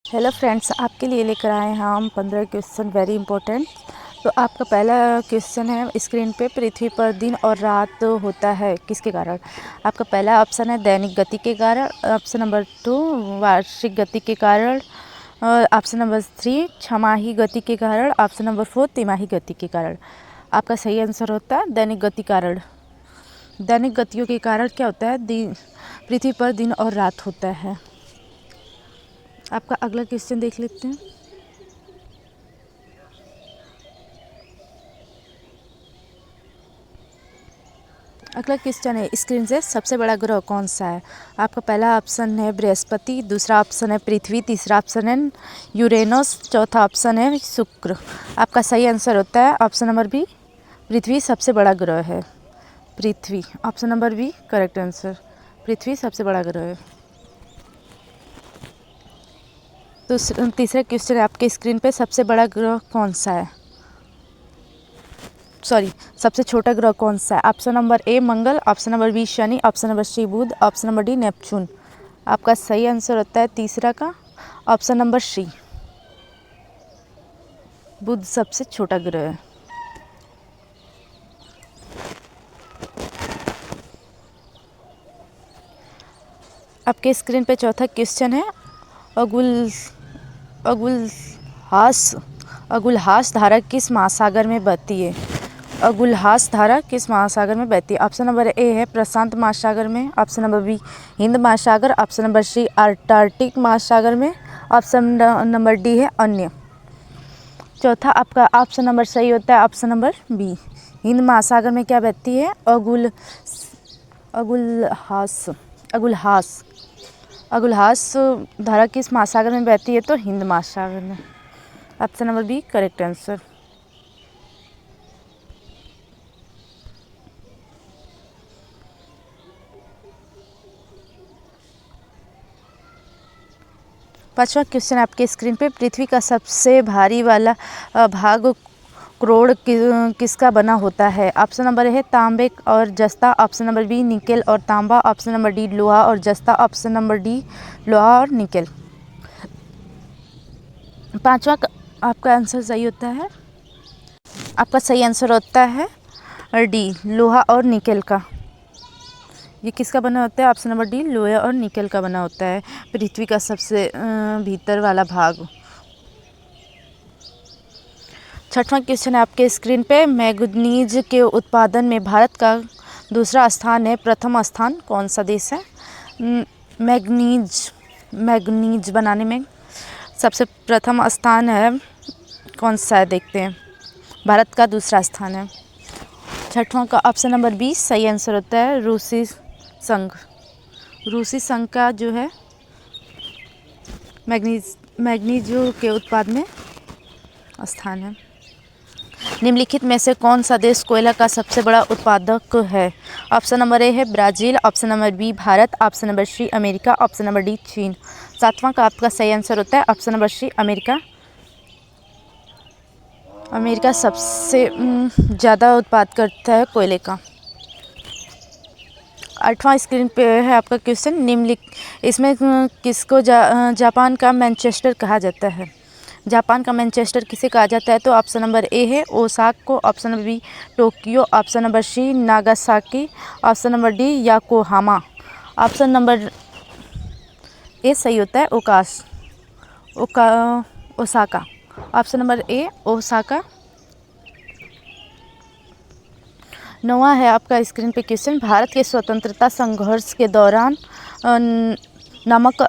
Hello friends, आपके लिए लेकर आए हैं हम 15 क्वेश्चन वेरी इंपॉर्टेंट। तो आपका पहला क्वेश्चन है, स्क्रीन पे पृथ्वी पर दिन और रात होता है किसके कारण। आपका पहला ऑप्शन है दैनिक गति के कारण, ऑप्शन नंबर 2 वार्षिक गति के कारण, और ऑप्शन नंबर 3 छमाही गति के कारण, ऑप्शन नंबर 4 तिमाही गति के कारण। आपका सही आंसर होता है दैनिक गति कारण। दैनिक गतियों के कारण क्या होता है, पृथ्वी पर दिन और रात होता है। आपका अगला क्वेश्चन देख लेते हैं। अगला क्वेश्चन है, स्क्रीन से सबसे बड़ा ग्रह कौन सा है। आपका पहला ऑप्शन है बृहस्पति, दूसरा ऑप्शन है पृथ्वी, तीसरा ऑप्शन है यूरेनस, चौथा ऑप्शन है शुक्र। आपका सही आंसर होता है ऑप्शन नंबर बी, पृथ्वी सबसे बड़ा ग्रह है। पृथ्वी, option number B correct answer. पृथ्वी सबसे बड़ा ग्रह है। तो तीसरा क्वेश्चन है, आपके स्क्रीन पे सबसे बड़ा ग्रह कौन सा है, सबसे छोटा ग्रह कौन सा है। Option number A Mangal, option number B Shani, option number C Budh, option number D Neptune. आपका सही आंसर होता है तीसरा का ऑप्शन नंबर सी, बुध सबसे छोटा ग्रह है। आपके स्क्रीन पे चौथा क्वेश्चन है, अगुलहास धारा किस महासागर में बहती है। अगुलहास धारा किस महासागर में बहती है। ऑप्शन नंबर ए है प्रशांत महासागर में, ऑप्शन नंबर बी हिंद महासागर, ऑप्शन नंबर सी अंटार्कटिक महासागर में, ऑप्शन नंबर डी है अन्य। चौथा आपका ऑप्शन नंबर सही होता है option number B, Hind Mahasagar में क्या बहती है, अगुलहास धारा किस महासागर में बहती है, तो हिंद महासागर में। Option number B correct answer. पांचवा क्वेश्चन आपके स्क्रीन पे, पृथ्वी का सबसे भारी वाला भाग क्रोड़ किसका बना होता है। ऑप्शन नंबर है तांबे और जस्ता, ऑप्शन नंबर बी निकेल और तांबा, ऑप्शन नंबर डी लोहा और जस्ता, ऑप्शन नंबर डी लोहा और निकेल। पांचवा आपका आंसर सही होता है, आपका सही आंसर होता है डी लोहा और निकेल का। ये किसका बना होता है, ऑप्शन नंबर डी लोहा और निकेल का बना होता है पृथ्वी का सबसे भीतर वाला भाग। छठवां क्वेश्चन है आपके स्क्रीन पे, मैग्नीज के उत्पादन में भारत का दूसरा स्थान है, प्रथम स्थान कौन सा देश है। मैग्नीज बनाने में सबसे प्रथम स्थान है कौन सा है, देखते हैं। भारत का दूसरा स्थान है। छठवां का ऑप्शन नंबर बी सही आंसर होता है रूसी संघ। रूसी संघ का जो है मैग्नीज के उत्पाद में स्थान है। निम्नलिखित में से कौन सा देश कोयला का सबसे बड़ा उत्पादक है। ऑप्शन नंबर ए है Brazil, option number B Bharat, option number C America, option number D चीन। सातवां का आपका सही आंसर होता है option number C America. America सबसे ज़्यादा उत्पाद करता है कोयले का। आठवां स्क्रीन पे है आपका क्वेश्चन, निम्नलिखित इसमें किसको जापान का मैनचेस्टर कहा जाता है। जापान का मैनचेस्टर किसे कहा जाता है, तो ऑप्शन नंबर ए है Osaka, option number B Tokyo, option number C Nagasaki, option number D Yokohama. Option number A सही होता है Osaka. Option number A Osaka. नौवां है आपका स्क्रीन पे क्वेश्चन, भारत के स्वतंत्रता संघर्ष के दौरान नामक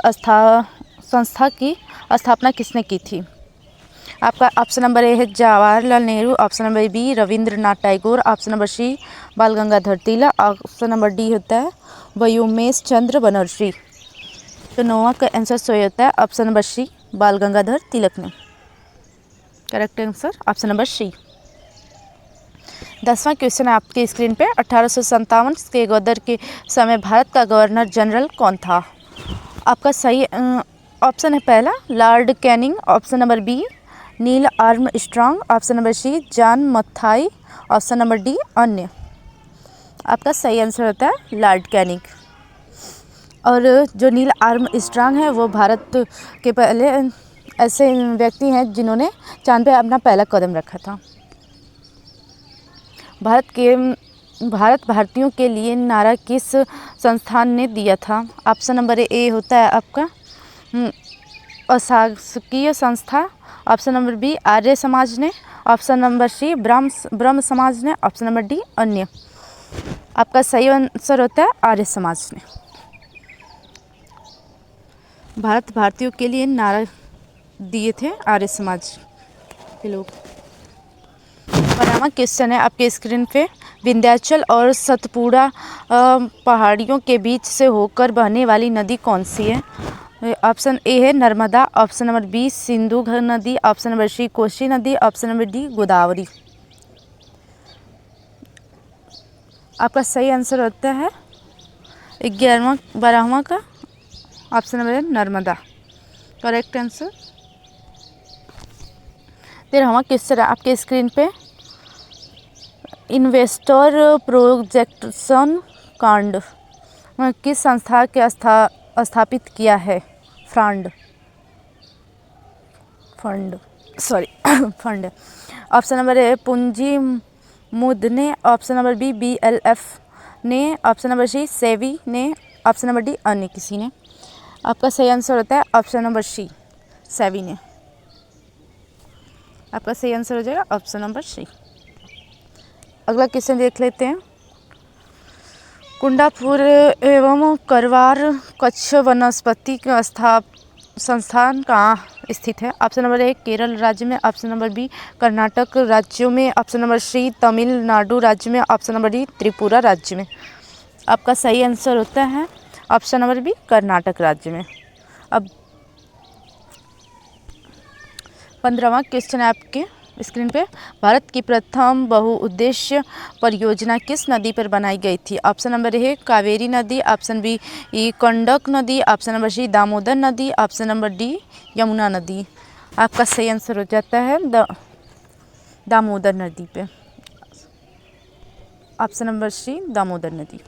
संस्था की स्थापना किसने की थी। आपका ऑप्शन नंबर ए है Jawaharlal Nehru, option number B Rabindranath Tagore, option number C Bal Gangadhar Tilak, option number D होता है व्योमेश चंद्र बनर्जी। तो नौवां का आंसर सही होता है option number C Bal Gangadhar Tilak ने। Correct answer option number C. 10वां क्वेश्चन है आपके स्क्रीन पे, 1857 के गदर के समय भारत का गवर्नर जनरल कौन था। आपका सही ऑप्शन है पहला Lord Canning, option number B Neil Armstrong, option number C John Mathai, option number D अन्य। आपका सही आंसर होता है लॉर्ड कैनिंग। और जो नील आर्मस्ट्रॉन्ग है वो भारत के पहले ऐसे व्यक्ति हैं जिन्होंने चांद पे अपना पहला कदम रखा था। भारत भारतीयों के लिए नारा किस संस्थान ने दिया था? ऑप्शन नंबर ए होता है आपका अशासकीय संस्था, option number B Arya Samaj ने, ऑप्शन नंबर सी ब्रह्म समाज ने, ऑप्शन नंबर डी अन्य। आपका सही आंसर होता है आर्य समाज ने। भारत भारतीयों के लिए नारा दिए थे आर्य समाज के लोग। 12वां क्वेश्चन है आपके स्क्रीन पे, विंध्याचल और सतपुड़ा पहाड़ियों के बीच से होकर बहने वाली नदी कौन सी है? ऑप्शन ए है Narmada, option number B Sindhu नदी, ऑप्शन नंबर सी कोसी नदी, ऑप्शन नंबर डी गोदावरी। आपका सही आंसर होता है 12वां का ऑप्शन नंबर है नर्मदा, करेक्ट आंसर। 13वां क्वेश्चन है आपके स्क्रीन पे, इन्वेस्टर प्रोजेक्शन कांड किस संस्था के स्थापित किया है? फंड ऑप्शन नंबर ए पूंजी मुद ने, ऑप्शन नंबर बी BLF ने, ऑप्शन नंबर सी सेवी ने, ऑप्शन नंबर डी अन्य किसी ने। आपका सही आंसर होता है ऑप्शन नंबर सी सेवी ने। आपका सही आंसर हो जाएगा ऑप्शन नंबर सी। अगला क्वेश्चन देख लेते हैं, कुंडापुर एवं करवार कच्छ वनस्पति का संस्थान कहाँ स्थित है? ऑप्शन नंबर ए केरल राज्य में, ऑप्शन नंबर बी कर्नाटक राज्यों में, ऑप्शन नंबर सी तमिलनाडु राज्य में, ऑप्शन नंबर डी त्रिपुरा राज्य में। आपका सही आंसर होता है ऑप्शन नंबर बी कर्नाटक राज्य में। अब 15वां क्वेश्चन है आपके स्क्रीन पे, भारत की प्रथम बहुउद्देश्य परियोजना किस नदी पर बनाई गई थी? ऑप्शन नंबर ए कावेरी नदी, ऑप्शन बी गंडक नदी, ऑप्शन नंबर सी दामोदर नदी, ऑप्शन नंबर डी यमुना नदी। आपका सही आंसर हो जाता है दामोदर नदी पे, ऑप्शन नंबर सी दामोदर नदी।